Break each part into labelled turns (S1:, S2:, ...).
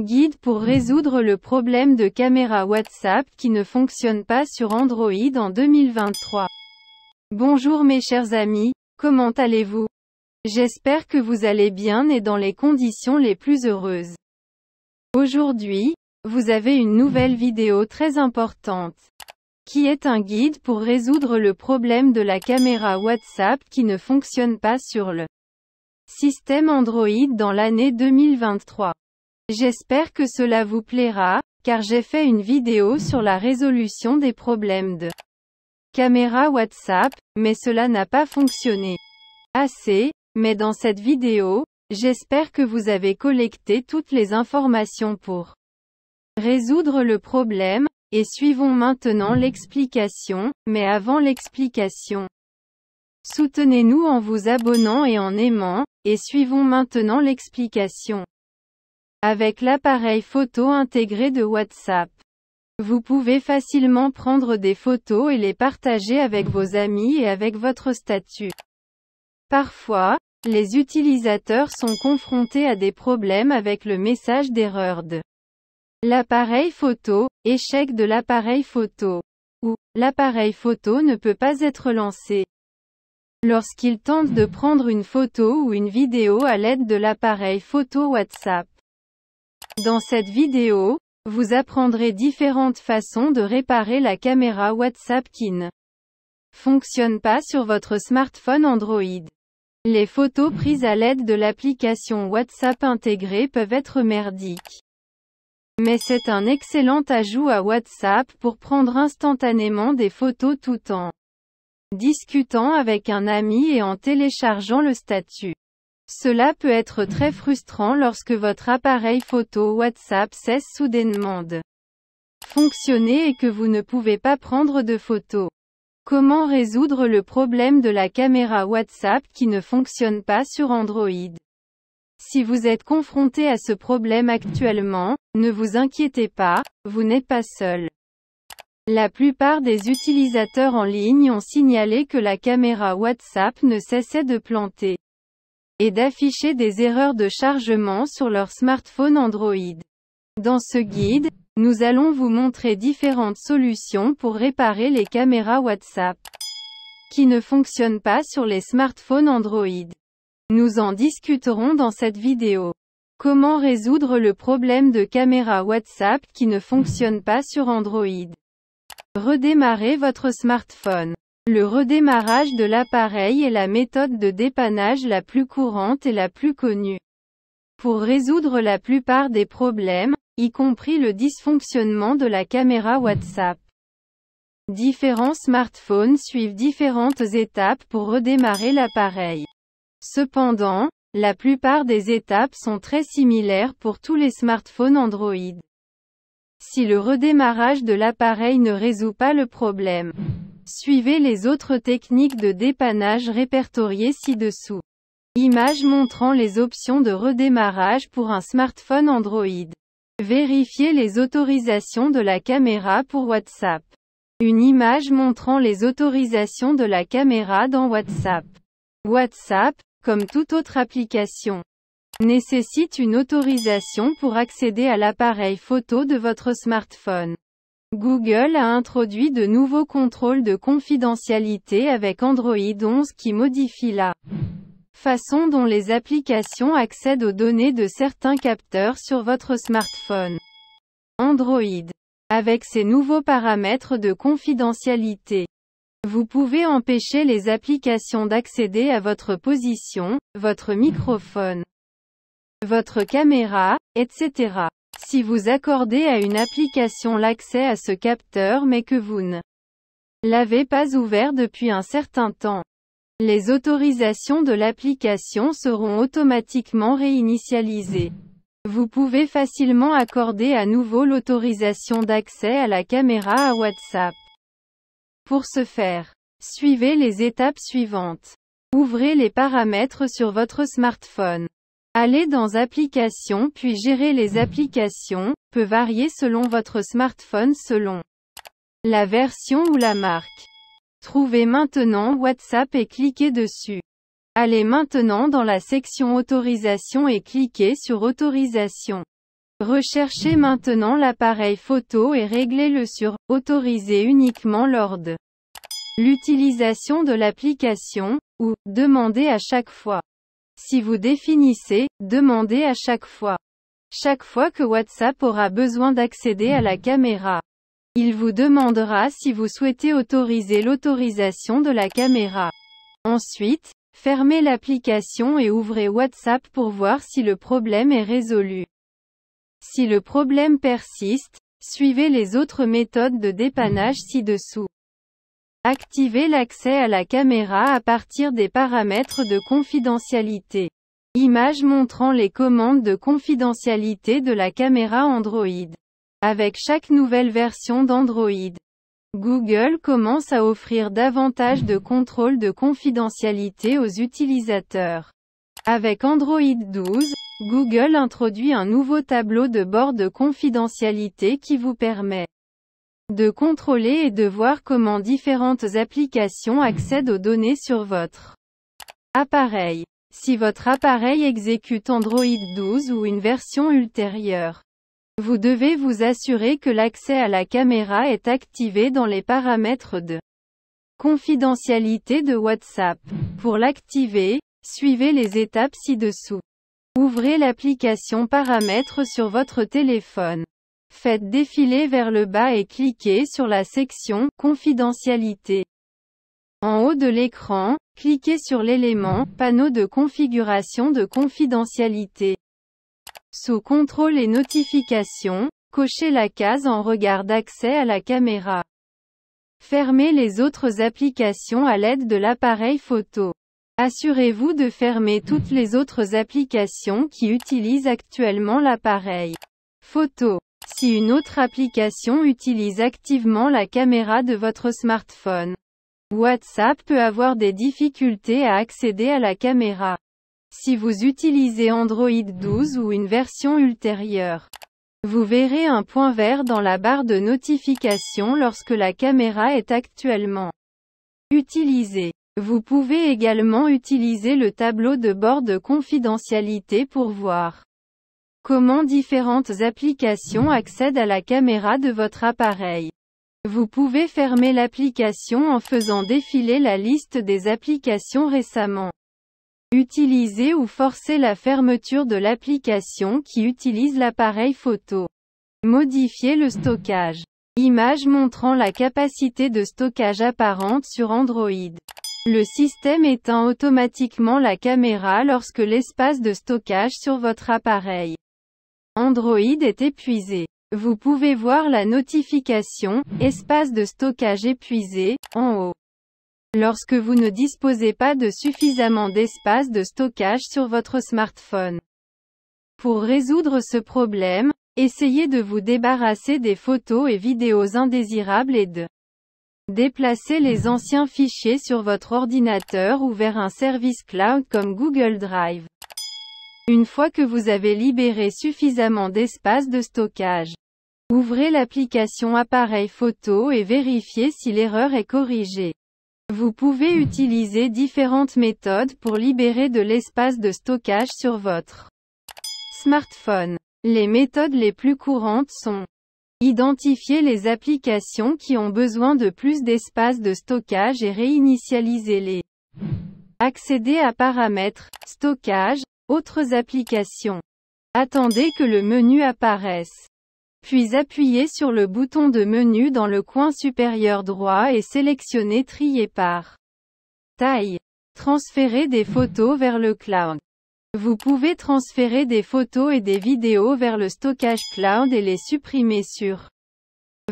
S1: Guide pour résoudre le problème de caméra WhatsApp qui ne fonctionne pas sur Android en 2023. Bonjour mes chers amis, comment allez-vous? J'espère que vous allez bien et dans les conditions les plus heureuses. Aujourd'hui, vous avez une nouvelle vidéo très importante, qui est un guide pour résoudre le problème de la caméra WhatsApp qui ne fonctionne pas sur le système Android dans l'année 2023. J'espère que cela vous plaira, car j'ai fait une vidéo sur la résolution des problèmes de caméra WhatsApp, mais cela n'a pas fonctionné assez, mais dans cette vidéo, j'espère que vous avez collecté toutes les informations pour résoudre le problème, et suivons maintenant l'explication, mais avant l'explication, soutenez-nous en vous abonnant et en aimant, et suivons maintenant l'explication. Avec l'appareil photo intégré de WhatsApp, vous pouvez facilement prendre des photos et les partager avec vos amis et avec votre statut. Parfois, les utilisateurs sont confrontés à des problèmes avec le message d'erreur de l'appareil photo, échec de l'appareil photo, ou l'appareil photo ne peut pas être lancé. Lorsqu'ils tentent de prendre une photo ou une vidéo à l'aide de l'appareil photo WhatsApp. Dans cette vidéo, vous apprendrez différentes façons de réparer la caméra WhatsApp qui ne fonctionne pas sur votre smartphone Android. Les photos prises à l'aide de l'application WhatsApp intégrée peuvent être merdiques. Mais c'est un excellent ajout à WhatsApp pour prendre instantanément des photos tout en discutant avec un ami et en téléchargeant le statut. Cela peut être très frustrant lorsque votre appareil photo WhatsApp cesse soudainement de fonctionner et que vous ne pouvez pas prendre de photos. Comment résoudre le problème de la caméra WhatsApp qui ne fonctionne pas sur Android? Si vous êtes confronté à ce problème actuellement, ne vous inquiétez pas, vous n'êtes pas seul. La plupart des utilisateurs en ligne ont signalé que la caméra WhatsApp ne cessait de planter et d'afficher des erreurs de chargement sur leur smartphone Android. Dans ce guide, nous allons vous montrer différentes solutions pour réparer les caméras WhatsApp qui ne fonctionnent pas sur les smartphones Android. Nous en discuterons dans cette vidéo. Comment résoudre le problème de caméra WhatsApp qui ne fonctionne pas sur Android? Redémarrez votre smartphone. Le redémarrage de l'appareil est la méthode de dépannage la plus courante et la plus connue pour résoudre la plupart des problèmes, y compris le dysfonctionnement de la caméra WhatsApp. Différents smartphones suivent différentes étapes pour redémarrer l'appareil. Cependant, la plupart des étapes sont très similaires pour tous les smartphones Android. Si le redémarrage de l'appareil ne résout pas le problème, suivez les autres techniques de dépannage répertoriées ci-dessous. Image montrant les options de redémarrage pour un smartphone Android. Vérifiez les autorisations de la caméra pour WhatsApp. Une image montrant les autorisations de la caméra dans WhatsApp. WhatsApp, comme toute autre application, nécessite une autorisation pour accéder à l'appareil photo de votre smartphone. Google a introduit de nouveaux contrôles de confidentialité avec Android 11 qui modifient la façon dont les applications accèdent aux données de certains capteurs sur votre smartphone Android. Avec ces nouveaux paramètres de confidentialité, vous pouvez empêcher les applications d'accéder à votre position, votre microphone, votre caméra, etc. Si vous accordez à une application l'accès à ce capteur mais que vous ne l'avez pas ouvert depuis un certain temps, les autorisations de l'application seront automatiquement réinitialisées. Vous pouvez facilement accorder à nouveau l'autorisation d'accès à la caméra à WhatsApp. Pour ce faire, suivez les étapes suivantes. Ouvrez les paramètres sur votre smartphone. Allez dans Applications puis Gérer les applications, peut varier selon votre smartphone selon la version ou la marque. Trouvez maintenant WhatsApp et cliquez dessus. Allez maintenant dans la section Autorisation et cliquez sur Autorisation. Recherchez maintenant l'appareil photo et réglez-le sur « Autoriser uniquement lors de l'utilisation de l'application » ou « Demander à chaque fois ». Si vous définissez « Demander à chaque fois » que WhatsApp aura besoin d'accéder à la caméra, il vous demandera si vous souhaitez autoriser l'autorisation de la caméra. Ensuite, fermez l'application et ouvrez WhatsApp pour voir si le problème est résolu. Si le problème persiste, suivez les autres méthodes de dépannage ci-dessous. Activez l'accès à la caméra à partir des paramètres de confidentialité. Image montrant les commandes de confidentialité de la caméra Android. Avec chaque nouvelle version d'Android, Google commence à offrir davantage de contrôle de confidentialité aux utilisateurs. Avec Android 12, Google introduit un nouveau tableau de bord de confidentialité qui vous permet de contrôler et de voir comment différentes applications accèdent aux données sur votre appareil. Si votre appareil exécute Android 12 ou une version ultérieure, vous devez vous assurer que l'accès à la caméra est activé dans les paramètres de confidentialité de WhatsApp. Pour l'activer, suivez les étapes ci-dessous. Ouvrez l'application Paramètres sur votre téléphone. Faites défiler vers le bas et cliquez sur la section Confidentialité. En haut de l'écran, cliquez sur l'élément Panneau de configuration de confidentialité. Sous Contrôle et notifications, cochez la case en regard d'accès à la caméra. Fermez les autres applications à l'aide de l'appareil photo. Assurez-vous de fermer toutes les autres applications qui utilisent actuellement l'appareil photo. Si une autre application utilise activement la caméra de votre smartphone, WhatsApp peut avoir des difficultés à accéder à la caméra. Si vous utilisez Android 12 ou une version ultérieure, vous verrez un point vert dans la barre de notification lorsque la caméra est actuellement utilisée. Vous pouvez également utiliser le tableau de bord de confidentialité pour voir comment différentes applications accèdent à la caméra de votre appareil. Vous pouvez fermer l'application en faisant défiler la liste des applications récemment utilisées ou forcer la fermeture de l'application qui utilise l'appareil photo. Modifier le stockage. Image montrant la capacité de stockage apparente sur Android. Le système éteint automatiquement la caméra lorsque l'espace de stockage sur votre appareil Android est épuisé. Vous pouvez voir la notification « Espace de stockage épuisé » en haut. Lorsque vous ne disposez pas de suffisamment d'espace de stockage sur votre smartphone. Pour résoudre ce problème, essayez de vous débarrasser des photos et vidéos indésirables et de déplacer les anciens fichiers sur votre ordinateur ou vers un service cloud comme Google Drive. Une fois que vous avez libéré suffisamment d'espace de stockage, ouvrez l'application Appareil photo et vérifiez si l'erreur est corrigée. Vous pouvez utiliser différentes méthodes pour libérer de l'espace de stockage sur votre smartphone. Les méthodes les plus courantes sont: identifier les applications qui ont besoin de plus d'espace de stockage et réinitialiser-les. Accéder à Paramètres, Stockage, Autres applications. Attendez que le menu apparaisse. Puis appuyez sur le bouton de menu dans le coin supérieur droit et sélectionnez Trier par taille. Transférer des photos vers le cloud. Vous pouvez transférer des photos et des vidéos vers le stockage cloud et les supprimer sur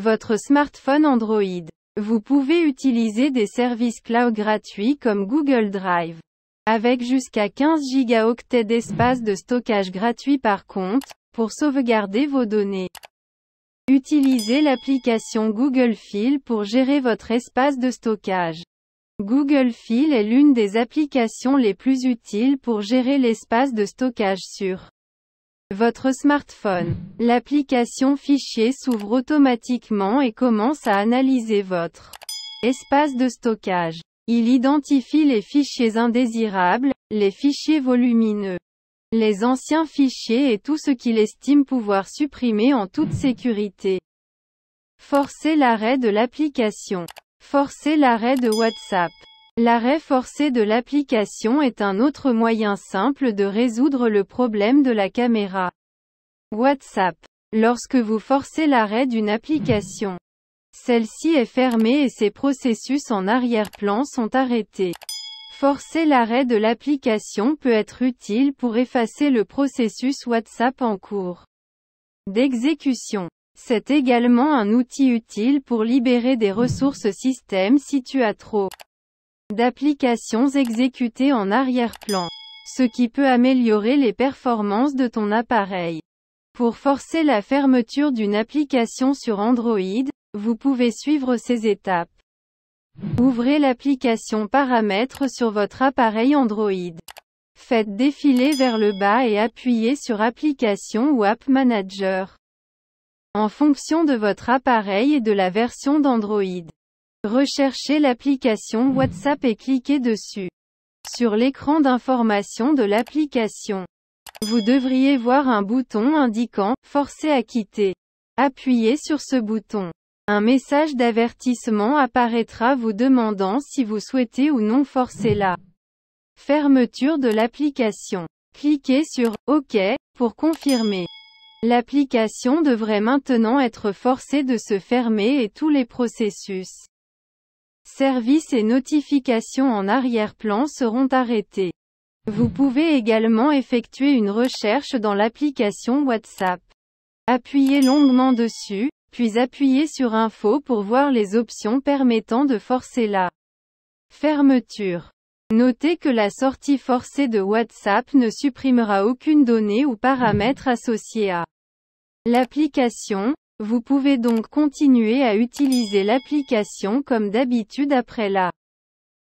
S1: votre smartphone Android. Vous pouvez utiliser des services cloud gratuits comme Google Drive. Avec jusqu'à 15 gigaoctets d'espace de stockage gratuit par compte, pour sauvegarder vos données. Utilisez l'application Google Files pour gérer votre espace de stockage. Google Files est l'une des applications les plus utiles pour gérer l'espace de stockage sur votre smartphone. L'application Fichier s'ouvre automatiquement et commence à analyser votre espace de stockage. Il identifie les fichiers indésirables, les fichiers volumineux, les anciens fichiers et tout ce qu'il estime pouvoir supprimer en toute sécurité. Forcer l'arrêt de l'application. Forcer l'arrêt de WhatsApp. L'arrêt forcé de l'application est un autre moyen simple de résoudre le problème de la caméra WhatsApp. Lorsque vous forcez l'arrêt d'une application, celle-ci est fermée et ses processus en arrière-plan sont arrêtés. Forcer l'arrêt de l'application peut être utile pour effacer le processus WhatsApp en cours d'exécution. C'est également un outil utile pour libérer des ressources système si tu as trop d'applications exécutées en arrière-plan, ce qui peut améliorer les performances de ton appareil. Pour forcer la fermeture d'une application sur Android, vous pouvez suivre ces étapes. Ouvrez l'application Paramètres sur votre appareil Android. Faites défiler vers le bas et appuyez sur Applications ou App Manager. En fonction de votre appareil et de la version d'Android, recherchez l'application WhatsApp et cliquez dessus. Sur l'écran d'information de l'application, vous devriez voir un bouton indiquant « Forcer à quitter ». Appuyez sur ce bouton. Un message d'avertissement apparaîtra vous demandant si vous souhaitez ou non forcer la fermeture de l'application. Cliquez sur « OK » pour confirmer. L'application devrait maintenant être forcée de se fermer et tous les processus, services et notifications en arrière-plan seront arrêtés. Vous pouvez également effectuer une recherche dans l'application WhatsApp. Appuyez longuement dessus, puis appuyez sur Info pour voir les options permettant de forcer la fermeture. Notez que la sortie forcée de WhatsApp ne supprimera aucune donnée ou paramètre associé à l'application. Vous pouvez donc continuer à utiliser l'application comme d'habitude après la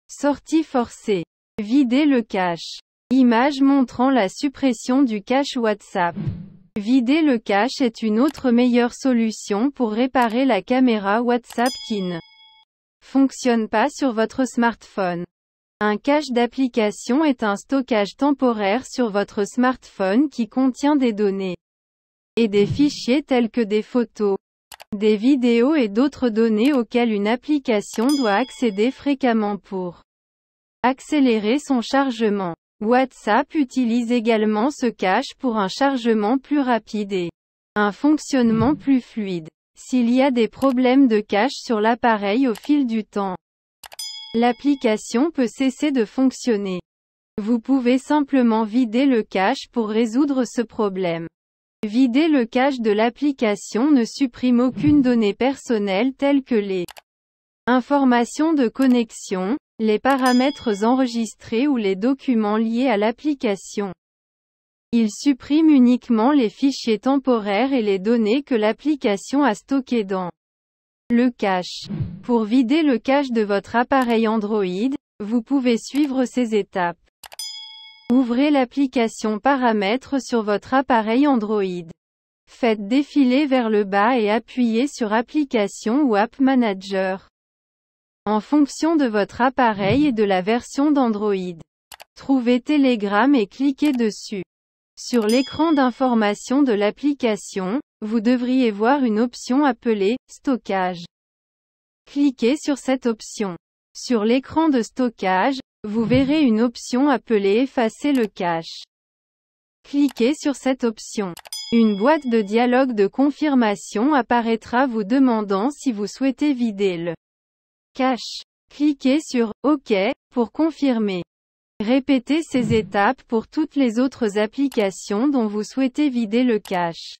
S1: sortie forcée. Vider le cache. Image montrant la suppression du cache WhatsApp. Vider le cache est une autre meilleure solution pour réparer la caméra WhatsApp qui ne fonctionne pas sur votre smartphone. Un cache d'application est un stockage temporaire sur votre smartphone qui contient des données et des fichiers tels que des photos, des vidéos et d'autres données auxquelles une application doit accéder fréquemment pour accélérer son chargement. WhatsApp utilise également ce cache pour un chargement plus rapide et un fonctionnement plus fluide. S'il y a des problèmes de cache sur l'appareil au fil du temps, l'application peut cesser de fonctionner. Vous pouvez simplement vider le cache pour résoudre ce problème. Vider le cache de l'application ne supprime aucune donnée personnelle telle que les informations de connexion, les paramètres enregistrés ou les documents liés à l'application. Il supprime uniquement les fichiers temporaires et les données que l'application a stockées dans le cache. Pour vider le cache de votre appareil Android, vous pouvez suivre ces étapes. Ouvrez l'application Paramètres sur votre appareil Android. Faites défiler vers le bas et appuyez sur Applications ou App Manager. En fonction de votre appareil et de la version d'Android, trouvez Telegram et cliquez dessus. Sur l'écran d'information de l'application, vous devriez voir une option appelée « Stockage ». Cliquez sur cette option. Sur l'écran de stockage, vous verrez une option appelée « Effacer le cache ». Cliquez sur cette option. Une boîte de dialogue de confirmation apparaîtra vous demandant si vous souhaitez vider le cache. Cliquez sur « OK » pour confirmer. Répétez ces étapes pour toutes les autres applications dont vous souhaitez vider le cache.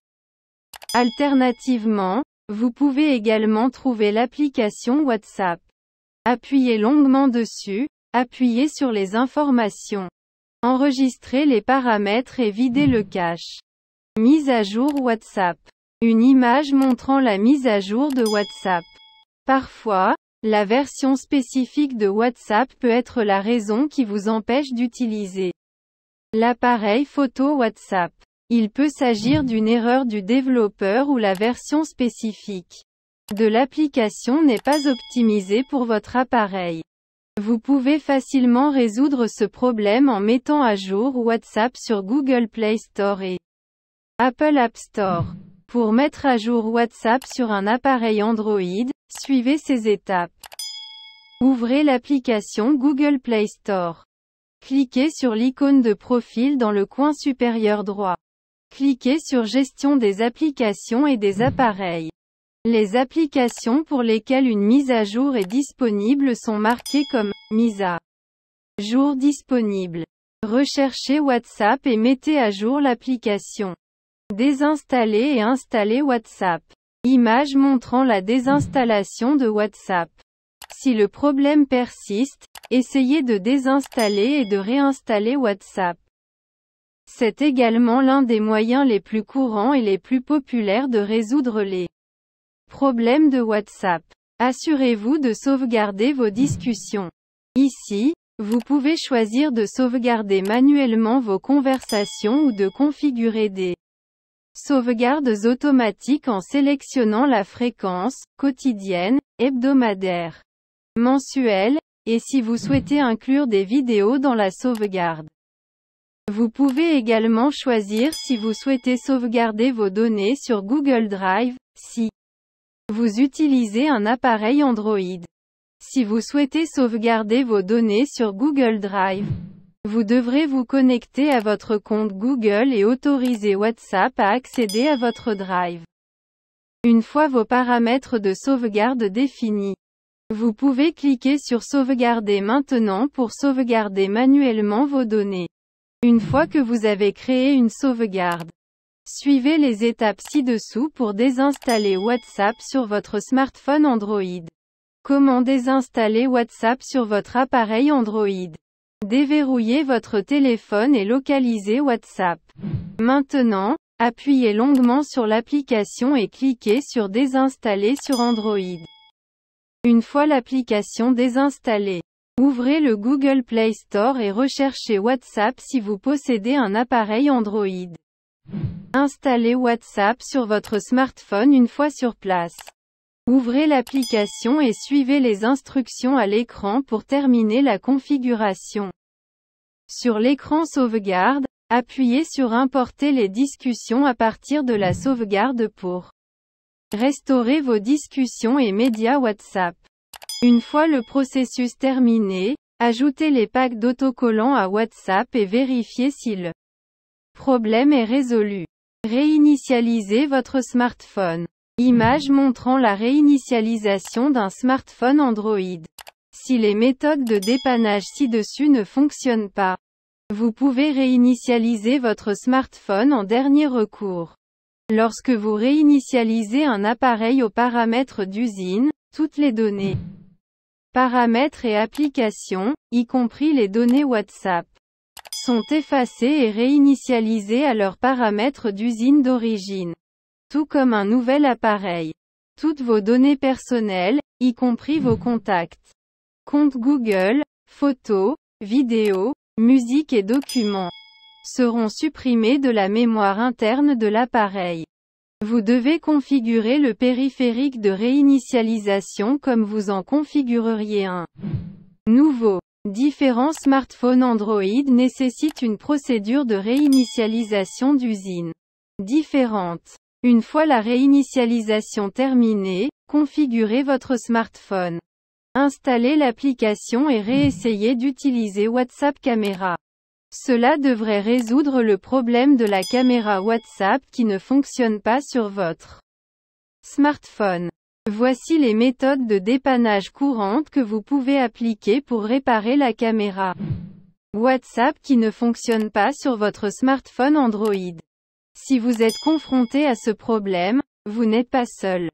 S1: Alternativement, vous pouvez également trouver l'application WhatsApp. Appuyez longuement dessus, appuyez sur les informations. Enregistrez les paramètres et videz le cache. Mise à jour WhatsApp. Une image montrant la mise à jour de WhatsApp. Parfois, la version spécifique de WhatsApp peut être la raison qui vous empêche d'utiliser l'appareil photo WhatsApp. Il peut s'agir d'une erreur du développeur ou la version spécifique de l'application n'est pas optimisée pour votre appareil. Vous pouvez facilement résoudre ce problème en mettant à jour WhatsApp sur Google Play Store et Apple App Store. Pour mettre à jour WhatsApp sur un appareil Android, suivez ces étapes. Ouvrez l'application Google Play Store. Cliquez sur l'icône de profil dans le coin supérieur droit. Cliquez sur Gestion des applications et des appareils. Les applications pour lesquelles une mise à jour est disponible sont marquées comme « mise à jour disponible ». Recherchez WhatsApp et mettez à jour l'application. Désinstaller et installer WhatsApp. Image montrant la désinstallation de WhatsApp. Si le problème persiste, essayez de désinstaller et de réinstaller WhatsApp. C'est également l'un des moyens les plus courants et les plus populaires de résoudre les problèmes de WhatsApp. Assurez-vous de sauvegarder vos discussions. Ici, vous pouvez choisir de sauvegarder manuellement vos conversations ou de configurer des sauvegardes automatiques en sélectionnant la fréquence, quotidienne, hebdomadaire, mensuelle, et si vous souhaitez inclure des vidéos dans la sauvegarde. Vous pouvez également choisir si vous souhaitez sauvegarder vos données sur Google Drive, si vous utilisez un appareil Android. Si vous souhaitez sauvegarder vos données sur Google Drive, vous devrez vous connecter à votre compte Google et autoriser WhatsApp à accéder à votre Drive. Une fois vos paramètres de sauvegarde définis, vous pouvez cliquer sur Sauvegarder maintenant pour sauvegarder manuellement vos données. Une fois que vous avez créé une sauvegarde, suivez les étapes ci-dessous pour désinstaller WhatsApp sur votre smartphone Android. Comment désinstaller WhatsApp sur votre appareil Android? Déverrouillez votre téléphone et localisez WhatsApp. Maintenant, appuyez longuement sur l'application et cliquez sur Désinstaller sur Android. Une fois l'application désinstallée, ouvrez le Google Play Store et recherchez WhatsApp si vous possédez un appareil Android. Installez WhatsApp sur votre smartphone une fois sur place. Ouvrez l'application et suivez les instructions à l'écran pour terminer la configuration. Sur l'écran sauvegarde, appuyez sur Importer les discussions à partir de la sauvegarde pour restaurer vos discussions et médias WhatsApp. Une fois le processus terminé, ajoutez les packs d'autocollants à WhatsApp et vérifiez si le problème est résolu. Réinitialisez votre smartphone. Image montrant la réinitialisation d'un smartphone Android. Si les méthodes de dépannage ci-dessus ne fonctionnent pas, vous pouvez réinitialiser votre smartphone en dernier recours. Lorsque vous réinitialisez un appareil aux paramètres d'usine, toutes les données, paramètres et applications, y compris les données WhatsApp, sont effacées et réinitialisées à leurs paramètres d'usine d'origine. Tout comme un nouvel appareil. Toutes vos données personnelles, y compris vos contacts, comptes Google, photos, vidéos, musique et documents, seront supprimées de la mémoire interne de l'appareil. Vous devez configurer le périphérique de réinitialisation comme vous en configureriez un nouveau. Différents smartphones Android nécessitent une procédure de réinitialisation d'usine différente. Une fois la réinitialisation terminée, configurez votre smartphone. Installez l'application et réessayez d'utiliser WhatsApp Caméra. Cela devrait résoudre le problème de la caméra WhatsApp qui ne fonctionne pas sur votre smartphone. Voici les méthodes de dépannage courantes que vous pouvez appliquer pour réparer la caméra WhatsApp qui ne fonctionne pas sur votre smartphone Android. Si vous êtes confronté à ce problème, vous n'êtes pas seul.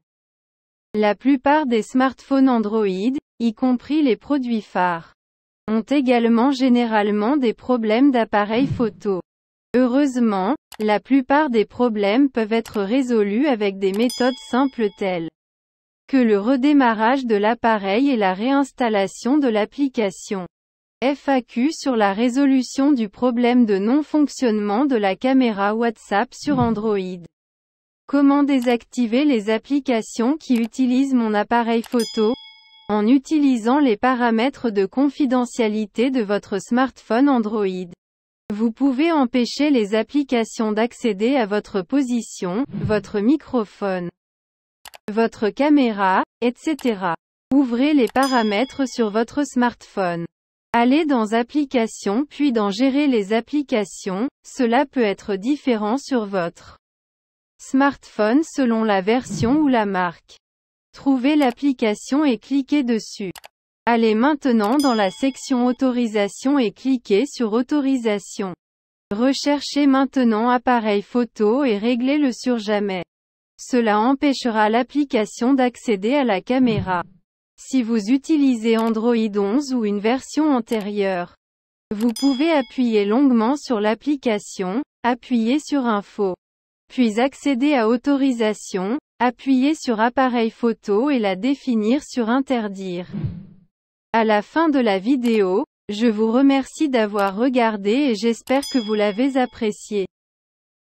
S1: La plupart des smartphones Android, y compris les produits phares, ont également généralement des problèmes d'appareil photo. Heureusement, la plupart des problèmes peuvent être résolus avec des méthodes simples telles que le redémarrage de l'appareil et la réinstallation de l'application. FAQ sur la résolution du problème de non-fonctionnement de la caméra WhatsApp sur Android. Comment désactiver les applications qui utilisent mon appareil photo? en utilisant les paramètres de confidentialité de votre smartphone Android. Vous pouvez empêcher les applications d'accéder à votre position, votre microphone, votre caméra, etc. Ouvrez les paramètres sur votre smartphone. Allez dans Applications puis dans Gérer les applications, cela peut être différent sur votre smartphone selon la version ou la marque. Trouvez l'application et cliquez dessus. Allez maintenant dans la section Autorisation et cliquez sur Autorisation. Recherchez maintenant appareil photo et réglez-le sur Jamais. Cela empêchera l'application d'accéder à la caméra. Si vous utilisez Android 11 ou une version antérieure, vous pouvez appuyer longuement sur l'application, appuyer sur Info, puis accéder à Autorisation, appuyer sur Appareil photo et la définir sur Interdire. À la fin de la vidéo, je vous remercie d'avoir regardé et j'espère que vous l'avez apprécié.